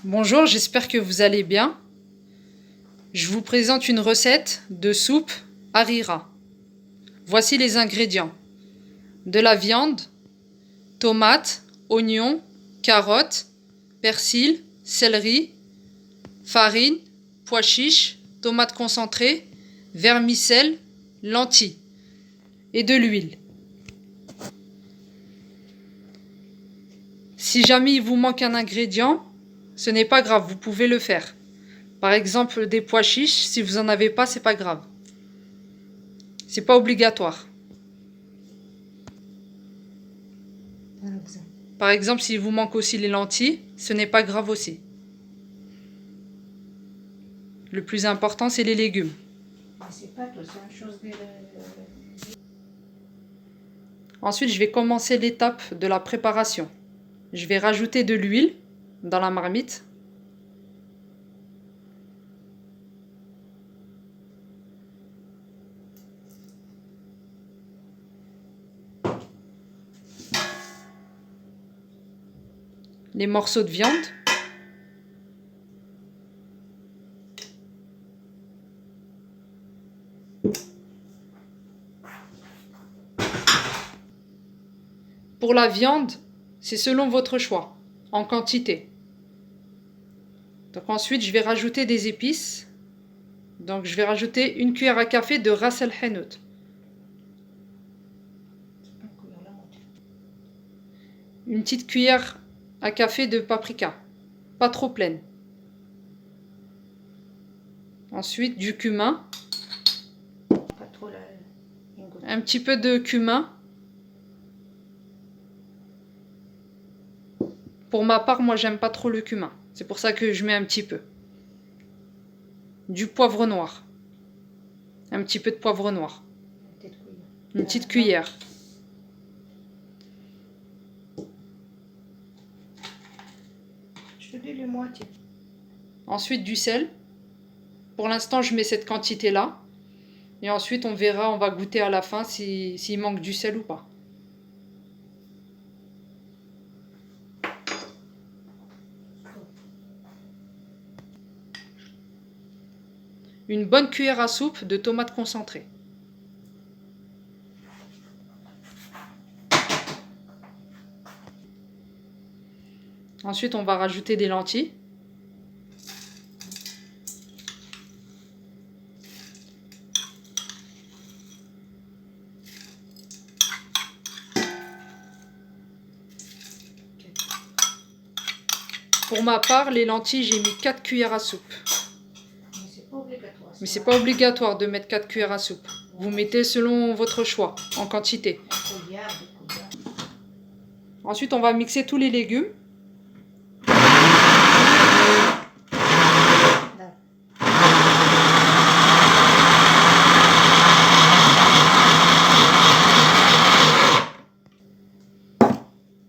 Bonjour, j'espère que vous allez bien. Je vous présente une recette de soupe harira. Voici les ingrédients. De la viande, tomates, oignons, carottes, persil, céleri, farine, pois chiches, tomates concentrées, vermicelle, lentilles et de l'huile. Si jamais il vous manque un ingrédient, ce n'est pas grave, vous pouvez le faire. Par exemple, des pois chiches, si vous n'en avez pas, c'est pas grave. C'est pas obligatoire. Par exemple, s'il vous manque aussi les lentilles, ce n'est pas grave aussi. Le plus important, c'est les légumes. Ensuite, je vais commencer l'étape de la préparation. Je vais rajouter de l'huile dans la marmite. Les morceaux de viande. Pour la viande, c'est selon votre choix, en quantité. Donc ensuite, je vais rajouter des épices. Donc je vais rajouter une cuillère à café de ras el hanout. Une petite cuillère à café de paprika, pas trop pleine. Ensuite, du cumin. Un petit peu de cumin. Pour ma part, moi, j'aime pas trop le cumin. C'est pour ça que je mets un petit peu. Du poivre noir. Un petit peu de poivre noir. Une petite cuillère. Je te dis les moitiés. Ensuite, du sel. Pour l'instant, je mets cette quantité-là. Et ensuite, on verra, on va goûter à la fin s'il manque du sel ou pas. Une bonne cuillère à soupe de tomates concentrées. Ensuite, on va rajouter des lentilles. Pour ma part, les lentilles, j'ai mis 4 cuillères à soupe. Mais c'est pas obligatoire de mettre 4 cuillères à soupe. Vous mettez selon votre choix, en quantité. Ensuite, on va mixer tous les légumes.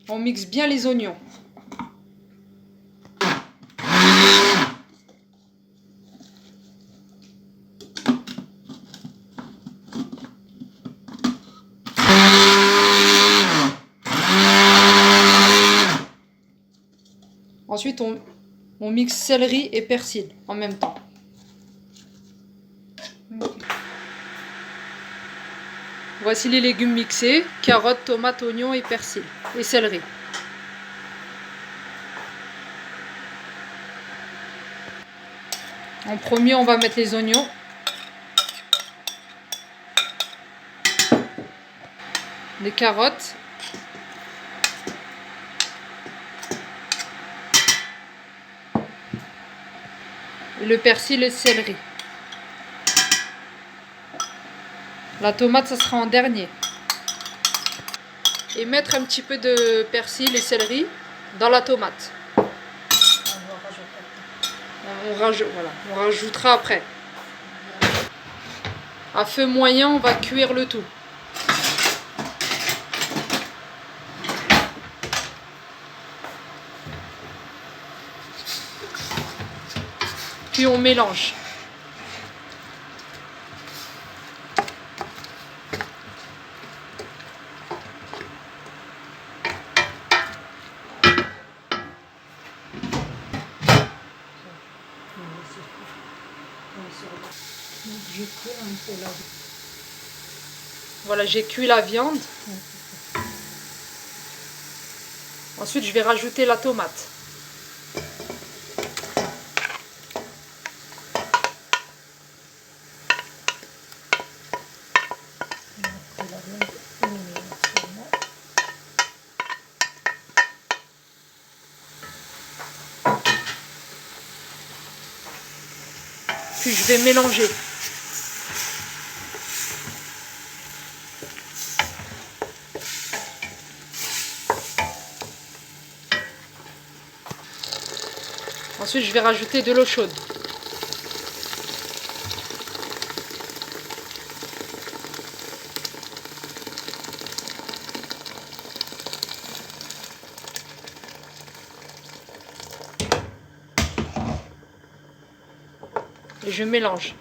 On mixe bien les oignons. Ensuite, on mixe céleri et persil en même temps. Voici les légumes mixés, carottes, tomates, oignons et persil et céleri. En premier, on va mettre les oignons. Les carottes. Le persil et le céleri. La tomate, ça sera en dernier. Et mettre un petit peu de persil et céleri dans la tomate. On rajoutera après. À feu moyen, on va cuire le tout. Puis on mélange. un peu là. Voilà, j'ai cuit la viande. Ensuite, je vais rajouter la tomate. Puis je vais mélanger. Ensuite, je vais rajouter de l'eau chaude. Et je mélange.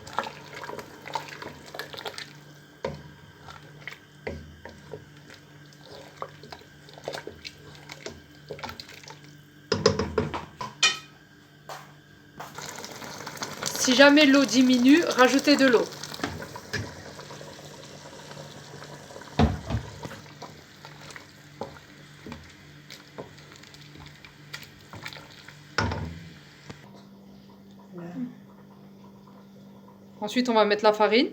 Si jamais l'eau diminue, rajoutez de l'eau. Ensuite, on va mettre la farine.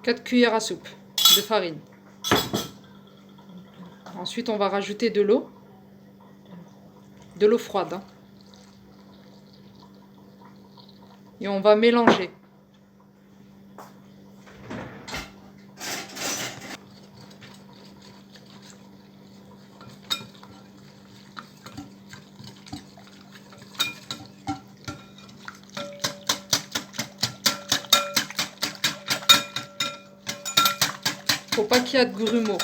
Quatre cuillères à soupe de farine. Ensuite, on va rajouter de l'eau. De l'eau froide. Hein. Et on va mélanger. Faut pas qu'il y ait de grumeaux.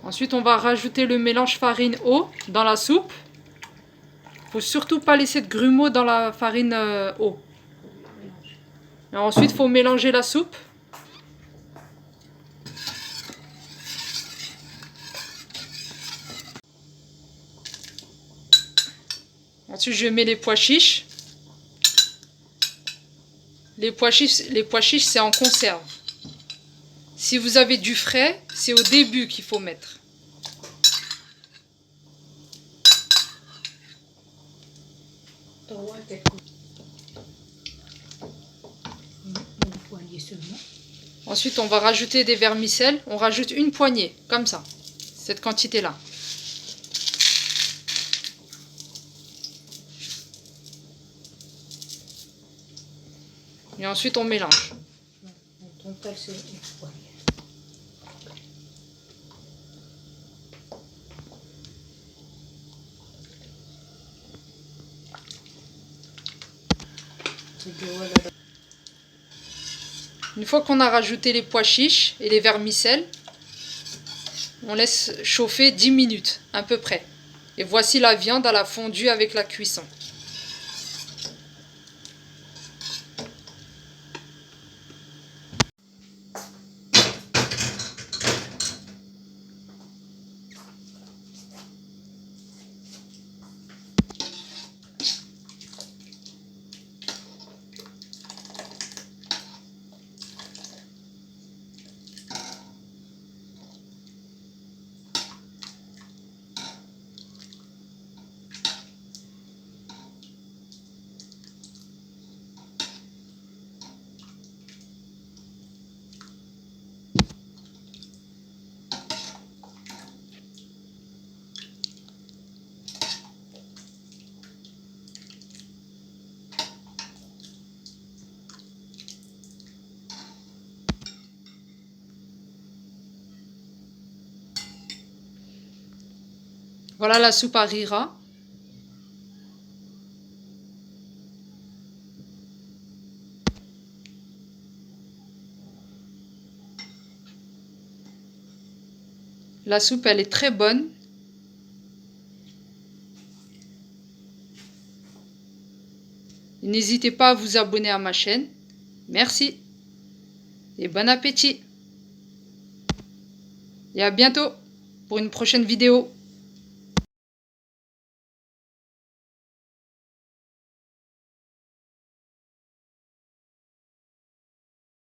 Ensuite, on va rajouter le mélange farine-eau dans la soupe. Faut surtout pas laisser de grumeaux dans la farine eau. Et ensuite, faut mélanger la soupe. Ensuite, je mets les pois chiches. Les pois chiches, c'est en conserve. Si vous avez du frais, c'est au début qu'il faut mettre. Ensuite, on va rajouter des vermicelles. On rajoute une poignée, comme ça, cette quantité-là. Et ensuite, on mélange. Une fois qu'on a rajouté les pois chiches et les vermicelles, on laisse chauffer 10 minutes à peu près. Et voici la viande à la fondue avec la cuisson. Voilà la soupe harira. La soupe, elle est très bonne. N'hésitez pas à vous abonner à ma chaîne. Merci et bon appétit. Et à bientôt pour une prochaine vidéo.